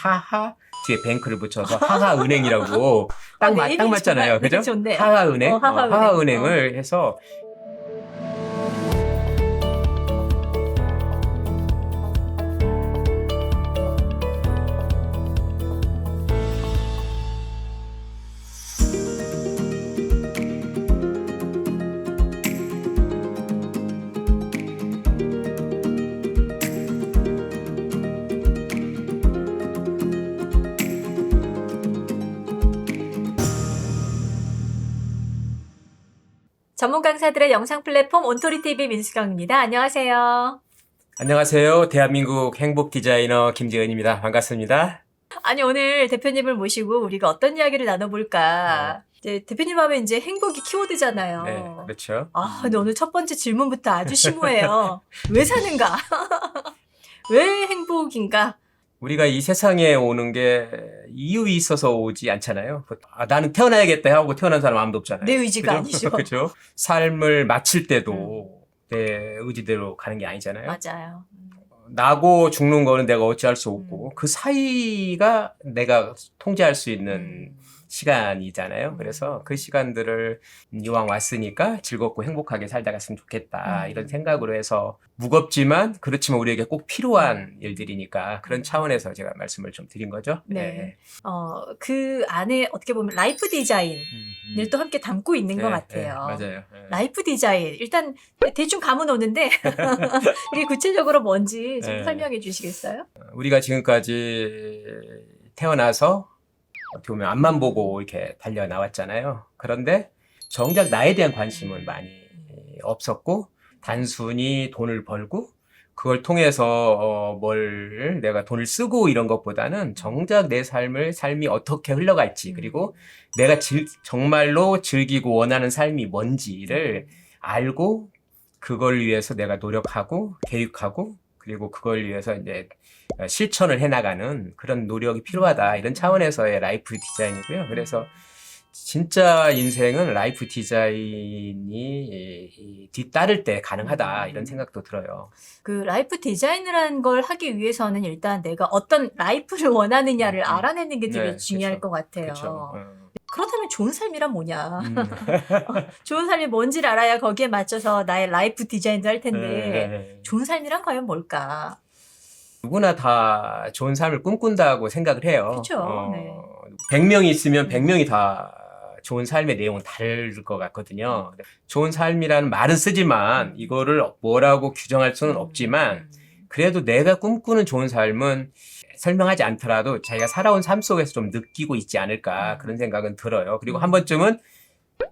하하 뒤에 뱅크를 붙여서 하하은행이라고 딱 네이밍 맞잖아요. 정말 그죠? 좋네. 하하은행, 하하은행. 하하은행을 해서 전문 강사들의 영상 플랫폼 온토리TV 민수경입니다. 안녕하세요. 안녕하세요. 대한민국 행복 디자이너 김지은입니다. 반갑습니다. 아니, 오늘 대표님을 모시고 우리가 어떤 이야기를 나눠볼까. 이제 대표님 하면 이제 행복이 키워드잖아요. 네, 그렇죠. 아, 근데 오늘 첫 번째 질문부터 아주 심오해요. 왜 사는가? 왜 행복인가? 우리가 이 세상에 오는 게 이유 있어서 오지 않잖아요. 나는 태어나야겠다 하고 태어난 사람 아무도 없잖아요. 내 의지가 그죠? 아니죠. 그죠? 삶을 마칠 때도 내 의지대로 가는 게 아니잖아요. 맞아요. 나고 죽는 거는 내가 어찌할 수 없고 그 사이가 내가 통제할 수 있는 시간이잖아요. 그래서 그 시간들을 이왕 왔으니까 즐겁고 행복하게 살다 갔으면 좋겠다 이런 생각으로 해서 무겁지만 그렇지만 우리에게 꼭 필요한 일들이니까 그런 차원에서 제가 말씀을 좀 드린 거죠. 네. 그 안에 어떻게 보면 라이프 디자인을 또 함께 담고 있는 것 같아요. 맞아요. 라이프 디자인. 일단 대충 감은 오는데 이게 구체적으로 뭔지 좀 설명해 주시겠어요? 우리가 지금까지 태어나서 어떻게 보면 앞만 보고 이렇게 달려 나왔잖아요. 그런데 정작 나에 대한 관심은 많이 없었고 단순히 돈을 벌고 그걸 통해서 내가 돈을 쓰고 이런 것보다는 정작 내 삶이 어떻게 흘러갈지 그리고 내가 정말로 즐기고 원하는 삶이 뭔지를 알고 그걸 위해서 내가 노력하고 계획하고 그리고 그걸 위해서 이제 실천을 해나가는 그런 노력이 필요하다. 이런 차원에서의 라이프 디자인이고요. 그래서 진짜 인생은 라이프 디자인이 뒤따를 때 가능하다. 이런 생각도 들어요. 그 라이프 디자인이라는 걸 하기 위해서는 일단 내가 어떤 라이프를 원하느냐를 알아내는 게 되게 네, 중요할 그쵸. 것 같아요. 그렇죠. 그렇다면 좋은 삶이란 뭐냐? 좋은 삶이 뭔지를 알아야 거기에 맞춰서 나의 라이프 디자인도 할 텐데 좋은 삶이란 과연 뭘까? 누구나 다 좋은 삶을 꿈꾼다고 생각을 해요. 그쵸, 네. 100명이 있으면 100명이 다 좋은 삶의 내용은 다를 것 같거든요. 좋은 삶이라는 말은 쓰지만 이거를 뭐라고 규정할 수는 없지만 그래도 내가 꿈꾸는 좋은 삶은 설명하지 않더라도 자기가 살아온 삶 속에서 좀 느끼고 있지 않을까 그런 생각은 들어요. 그리고 한 번쯤은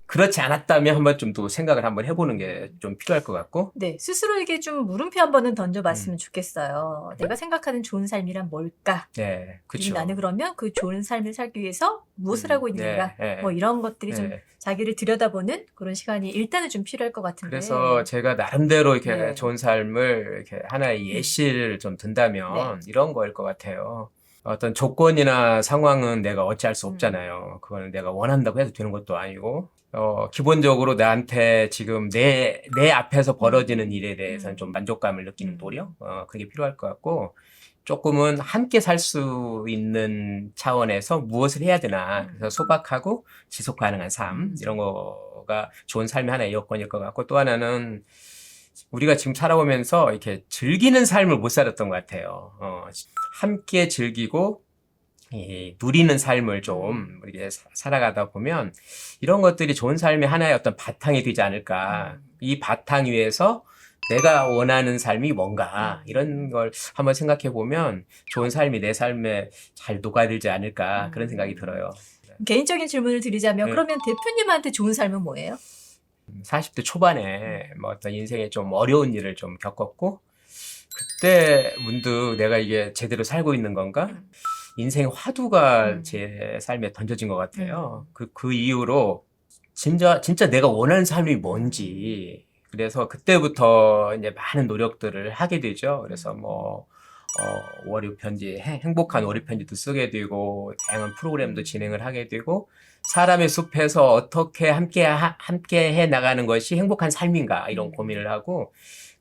그렇지 않았다면 한 번쯤 또 생각을 한번 해보는 게 좀 필요할 것 같고. 네, 스스로에게 좀 물음표 한 번은 던져봤으면 좋겠어요. 내가 생각하는 좋은 삶이란 뭘까? 네, 그리고 그렇죠. 나는 그러면 그 좋은 삶을 살기 위해서 무엇을 하고 있는가? 네. 뭐 이런 것들이 좀 네. 자기를 들여다보는 그런 시간이 일단은 좀 필요할 것 같은데. 그래서 제가 나름대로 이렇게 네. 좋은 삶을 이렇게 하나의 예시를 좀 든다면 이런 거일 것 같아요. 어떤 조건이나 상황은 내가 어찌할 수 없잖아요. 그거는 내가 원한다고 해도 되는 것도 아니고, 기본적으로 나한테 지금 내 앞에서 벌어지는 일에 대해서는 좀 만족감을 느끼는 노력? 그게 필요할 것 같고, 조금은 함께 살 수 있는 차원에서 무엇을 해야 되나. 그래서 소박하고 지속 가능한 삶, 이런 거가 좋은 삶의 하나의 여건일 것 같고, 또 하나는 우리가 지금 살아오면서 이렇게 즐기는 삶을 못 살았던 것 같아요. 함께 즐기고, 누리는 삶을 좀 이렇게 살아가다 보면 이런 것들이 좋은 삶의 하나의 어떤 바탕이 되지 않을까. 이 바탕 위에서 내가 원하는 삶이 뭔가 이런 걸 한번 생각해 보면 좋은 삶이 내 삶에 잘 녹아들지 않을까 그런 생각이 들어요. 개인적인 질문을 드리자면 네. 그러면 대표님한테 좋은 삶은 뭐예요? 40대 초반에 뭐 어떤 인생에 좀 어려운 일을 좀 겪었고 그때 문득 내가 이게 제대로 살고 있는 건가? 인생의 화두가 제 삶에 던져진 것 같아요. 그 이후로 진짜 내가 원하는 삶이 뭔지 그래서 그때부터 이제 많은 노력들을 하게 되죠. 그래서 뭐 월요 편지, 행복한 월요 편지도 쓰게 되고 다양한 프로그램도 진행을 하게 되고 사람의 숲에서 어떻게 함께 해 나가는 것이 행복한 삶인가 이런 고민을 하고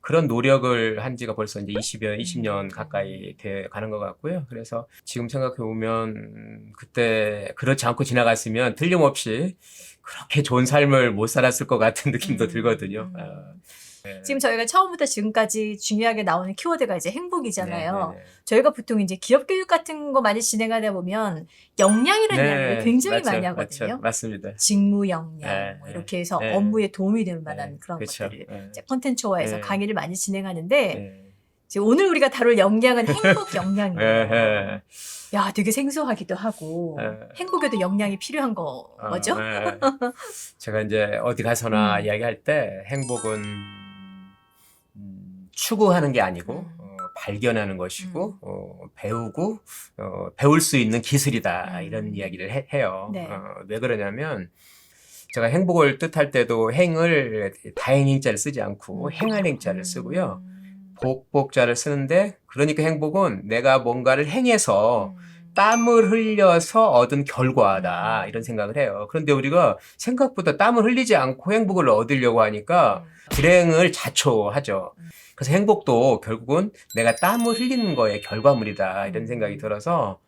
그런 노력을 한 지가 벌써 이제 20년 가까이 돼 가는 것 같고요. 그래서 지금 생각해 보면 그때 그렇지 않고 지나갔으면 틀림없이 그렇게 좋은 삶을 못 살았을 것 같은 느낌도 들거든요. 지금 저희가 처음부터 지금까지 중요하게 나오는 키워드가 이제 행복이잖아요. 네. 저희가 보통 이제 기업 교육 같은 거 많이 진행하다 보면 역량이라는 이야기를 굉장히 많이 하거든요. 맞죠. 맞습니다. 직무 역량 네, 뭐 이렇게 해서 네. 업무에 도움이 될 만한 네, 그런 그렇죠. 것들을 네. 이제 콘텐츠화해서 네. 강의를 많이 진행하는데 네. 지금 오늘 우리가 다룰 역량은 행복 역량이에요. 네. 야, 되게 생소하기도 하고 네. 행복에도 역량이 필요한 거죠? 네. 제가 이제 어디 가서나 이야기할 때 행복은 추구하는 게 아니고 발견하는 것이고 배우고 배울 수 있는 기술이다 이런 이야기를 해요. 네. 왜 그러냐면 제가 행복을 뜻할 때도 행을 다행행자를 쓰지 않고 행할 행자를 쓰고요. 복복자를 쓰는데 그러니까 행복은 내가 뭔가를 행해서 땀을 흘려서 얻은 결과다 이런 생각을 해요. 그런데 우리가 생각보다 땀을 흘리지 않고 행복을 얻으려고 하니까 불행을 자초하죠. 그래서 행복도 결국은 내가 땀을 흘리는 거의 결과물이다 이런 생각이 들어서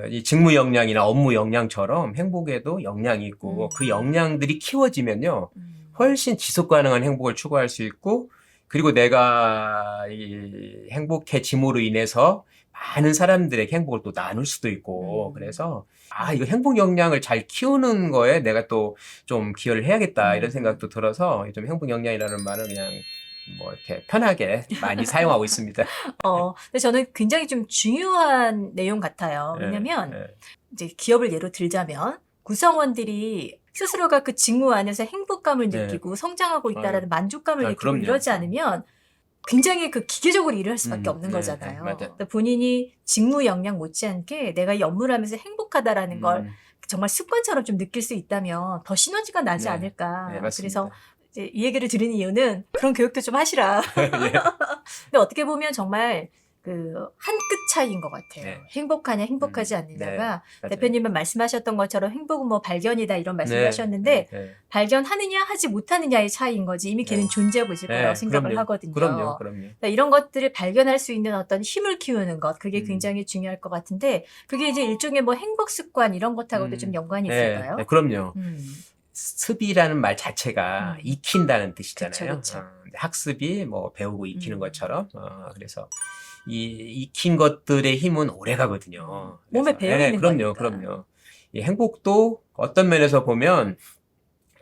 이 직무 역량이나 업무 역량처럼 행복에도 역량이 있고 그 역량들이 키워지면요 훨씬 지속 가능한 행복을 추구할 수 있고 그리고 내가 이 행복해짐으로 인해서 많은 사람들에게 행복을 또 나눌 수도 있고 그래서 이거 행복 역량을 잘 키우는 거에 내가 또 좀 기여를 해야겠다 이런 생각도 들어서 좀 행복 역량이라는 말을 그냥 뭐 이렇게 편하게 많이 사용하고 있습니다. 근데 저는 굉장히 좀 중요한 내용 같아요. 왜냐면 이제 기업을 예로 들자면 구성원들이 스스로가 그 직무 안에서 행복감을 느끼고 성장하고 있다라는 만족감을 느끼고 그럼요. 이러지 않으면 굉장히 그 기계적으로 일을 할 수밖에 없는 거잖아요. 맞아요. 그러니까 본인이 직무 역량 못지않게 내가 이 업무를 하면서 행복하다라는 걸 정말 습관처럼 좀 느낄 수 있다면 더 시너지가 나지 않을까. 네, 맞습니다. 그래서 이제 이 얘기를 들은 이유는 그런 교육도 좀 하시라. 예. 근데 어떻게 보면 정말 그 한 끗 차이인 것 같아요. 네. 행복하냐 행복하지 않느냐가 네, 대표님은 말씀하셨던 것처럼 행복은 뭐 발견이다 이런 말씀하셨는데 발견하느냐 하지 못하느냐의 차이인 거지 이미 걔는 존재하고 있을 거라고 생각을 하거든요. 그럼요. 그러니까 이런 것들을 발견할 수 있는 어떤 힘을 키우는 것 그게 굉장히 중요할 것 같은데 그게 이제 일종의 뭐 행복 습관 이런 것하고도 좀 연관이 있을까요? 네, 그럼요. 습이라는 말 자체가 익힌다는 뜻이잖아요. 그쵸. 학습이 뭐 배우고 익히는 것처럼. 그래서 이 익힌 것들의 힘은 오래 가거든요. 몸에 배어 있는 거니까. 그럼요. 이 행복도 어떤 면에서 보면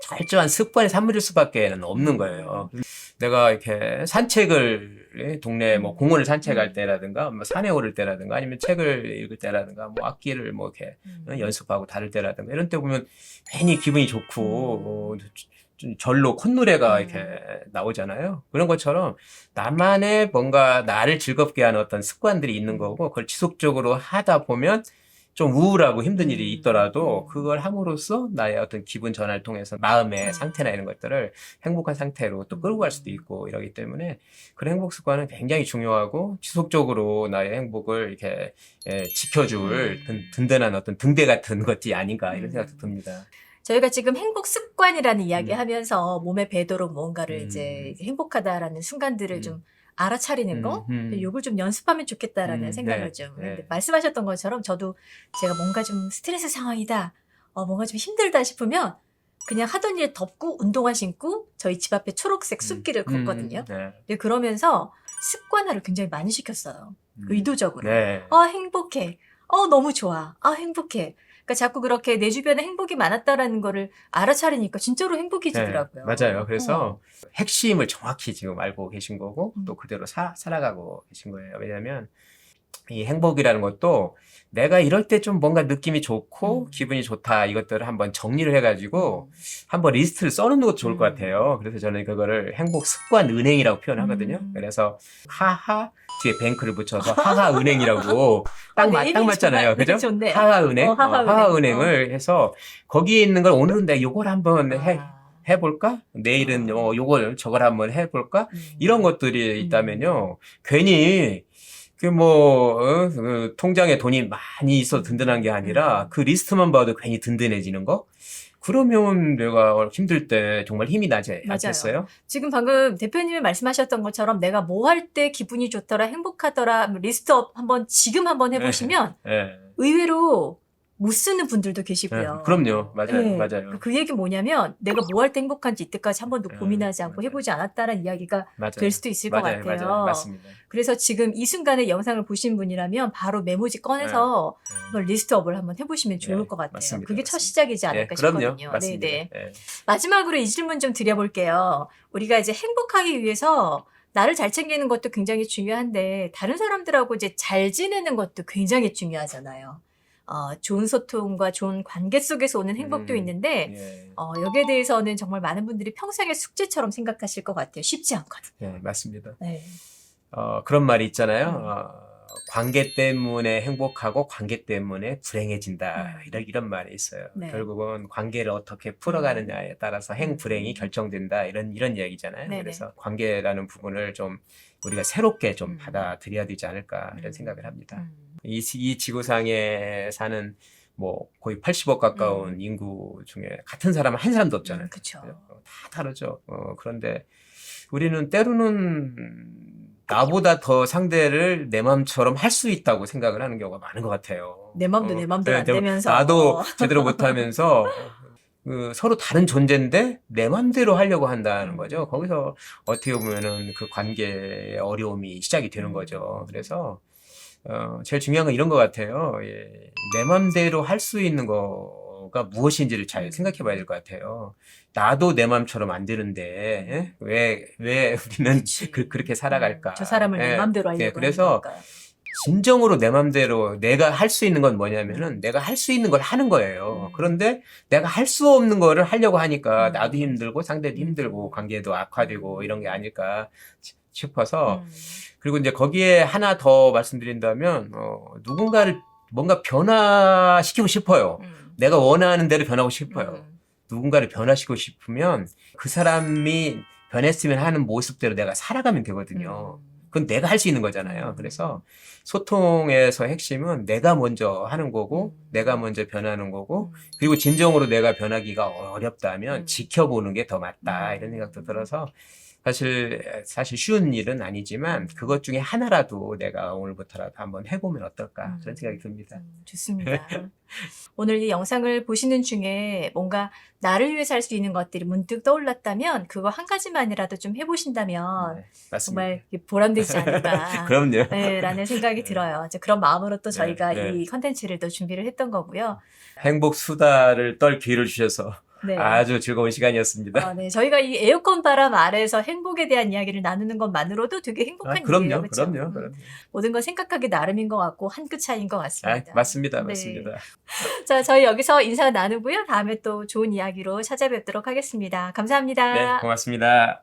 철저한 습관의 산물일 수밖에 없는 거예요. 내가 이렇게 산책을 동네 뭐 공원을 산책할 때라든가 뭐 산에 오를 때라든가 아니면 책을 읽을 때라든가 뭐 악기를 뭐 이렇게 연습하고 다룰 때라든가 이런 때 보면 괜히 기분이 좋고 좀 절로 콧노래가 이렇게 나오잖아요. 그런 것처럼 나만의 뭔가 나를 즐겁게 하는 어떤 습관들이 있는 거고 그걸 지속적으로 하다 보면 좀 우울하고 힘든 일이 있더라도 그걸 함으로써 나의 어떤 기분 전환을 통해서 마음의 상태나 이런 것들을 행복한 상태로 또 끌고 갈 수도 있고 이러기 때문에 그런 행복 습관은 굉장히 중요하고 지속적으로 나의 행복을 이렇게 지켜줄 든든한 어떤 등대 같은 것이 아닌가 이런 생각도 듭니다. 저희가 지금 행복 습관이라는 이야기 하면서 몸에 배도록 뭔가를 이제 행복하다라는 순간들을 좀 알아차리는 거, 요걸 좀 연습하면 좋겠다라는 생각을 좀 했는데 말씀하셨던 것처럼 저도 제가 뭔가 좀 스트레스 상황이다, 뭔가 좀 힘들다 싶으면 그냥 하던 일 덮고 운동화 신고 저희 집 앞에 초록색 숲길을 걷거든요. 근데 그러면서 습관화를 굉장히 많이 시켰어요. 의도적으로. 행복해. 너무 좋아. 행복해. 그러니까 자꾸 그렇게 내 주변에 행복이 많았다라는 거를 알아차리니까 진짜로 행복해지더라고요. 맞아요. 그래서 핵심을 정확히 지금 알고 계신 거고 또 그대로 살아가고 계신 거예요. 왜냐하면 이 행복이라는 것도 내가 이럴 때 좀 뭔가 느낌이 좋고 기분이 좋다 이것들을 한번 정리를 해가지고 한번 리스트를 써놓는 것도 좋을 것 같아요. 그래서 저는 그거를 행복 습관 은행이라고 표현하거든요. 그래서 하하 뒤에 뱅크를 붙여서 하하 은행이라고 딱 맞잖아요. 그죠? 하하 은행, 하하 은행을 해서 거기에 있는 걸 오늘은 내가 요걸 한번 해볼까? 내일은 요걸 저걸 한번 해볼까? 이런 것들이 있다면요. 괜히 통장에 돈이 많이 있어 든든한 게 아니라 그 리스트만 봐도 괜히 든든해지는 거? 그러면 내가 힘들 때 정말 힘이 나지 맞아요. 않겠어요? 지금 방금 대표님이 말씀하셨던 것처럼 내가 뭐 할 때 기분이 좋더라, 행복하더라, 리스트업 지금 한번 해보시면 예. 의외로 못 쓰는 분들도 계시고요. 그럼요. 맞아요. 네. 맞아요. 그 얘기 뭐냐면 내가 뭐 할 때 행복한지 이때까지 한 번도 고민하지 않고 맞아요. 해보지 않았다는 이야기가 맞아요. 될 수도 있을 것 같아요. 맞아요. 맞습니다. 그래서 지금 이 순간에 영상을 보신 분이라면 바로 메모지 꺼내서 한번 리스트업을 한번 해보시면 좋을 네, 것 같아요. 맞습니다. 그게 첫 맞습니다. 시작이지 않을까 그럼요. 싶거든요. 맞습니다. 네네. 예. 마지막으로 이 질문 좀 드려볼게요. 우리가 이제 행복하기 위해서 나를 잘 챙기는 것도 굉장히 중요한데 다른 사람들하고 이제 잘 지내는 것도 굉장히 중요하잖아요. 좋은 소통과 좋은 관계 속에서 오는 행복도 있는데 예. 여기에 대해서는 정말 많은 분들이 평생의 숙제처럼 생각하실 것 같아요. 쉽지 않거든요. 예, 맞습니다. 네. 그런 말이 있잖아요. 관계 때문에 행복하고 관계 때문에 불행해진다. 이런 말이 있어요. 네. 결국은 관계를 어떻게 풀어가느냐에 따라서 행불행이 결정된다. 이런 얘기잖아요. 네네. 그래서 관계라는 부분을 좀 우리가 새롭게 좀 받아들여야 되지 않을까 이런 생각을 합니다. 이 지구상에 사는 뭐 거의 80억 가까운 인구 중에 같은 사람은 한 사람도 없잖아요. 그렇죠. 다 다르죠. 그런데 우리는 때로는 나보다 더 상대를 내 마음처럼 할 수 있다고 생각을 하는 경우가 많은 것 같아요. 내 맘도 내 맘대로 안 되면서 나도 제대로 못하면서 서로 다른 존재인데 내 맘대로 하려고 한다는 거죠. 거기서 어떻게 보면은 그 관계의 어려움이 시작이 되는 거죠. 그래서 제일 중요한 건 이런 것 같아요. 예, 내 맘대로 할 수 있는 거가 무엇인지를 잘 생각해 봐야 될 것 같아요. 나도 내 맘처럼 안 되는데, 왜 우리는 그렇게 살아갈까? 저 사람을 내 맘대로 하려고 그래서 하는 진정으로 내 맘대로 내가 할 수 있는 건 뭐냐면은 내가 할 수 있는 걸 하는 거예요. 그런데 내가 할 수 없는 거를 하려고 하니까 나도 힘들고 상대도 힘들고 관계도 악화되고 이런 게 아닐까 싶어서 그리고 이제 거기에 하나 더 말씀드린다면 누군가를 뭔가 변화시키고 싶어요. 내가 원하는 대로 변하고 싶어요. 누군가를 변화시키고 싶으면 그 사람이 변했으면 하는 모습대로 내가 살아가면 되거든요. 그건 내가 할 수 있는 거잖아요. 그래서 소통에서 핵심은 내가 먼저 하는 거고 내가 먼저 변하는 거고 그리고 진정으로 내가 변하기가 어렵다면 지켜보는 게 더 맞다 이런 생각도 들어서 사실 쉬운 일은 아니지만 그것 중에 하나라도 내가 오늘부터라도 한번 해보면 어떨까 그런 생각이 듭니다. 좋습니다. 오늘 이 영상을 보시는 중에 뭔가 나를 위해서 할 수 있는 것들이 문득 떠올랐다면 그거 한 가지만이라도 좀 해보신다면 맞습니다. 정말 보람되지 않을까 그럼요. 라는 생각이 들어요. 이제 그런 마음으로 또 저희가 네. 이 컨텐츠를 또 준비를 했던 거고요. 행복 수다를 떨 기회를 주셔서 네. 아주 즐거운 시간이었습니다. 네. 저희가 이 에어컨 바람 아래에서 행복에 대한 이야기를 나누는 것만으로도 되게 행복한 일이에요. 그렇죠? 그럼요. 모든 건 생각하기 나름인 것 같고 한 끗 차이인 것 같습니다. 맞습니다. 네. 맞습니다. 자, 저희 여기서 인사 나누고요. 다음에 또 좋은 이야기로 찾아뵙도록 하겠습니다. 감사합니다. 네, 고맙습니다.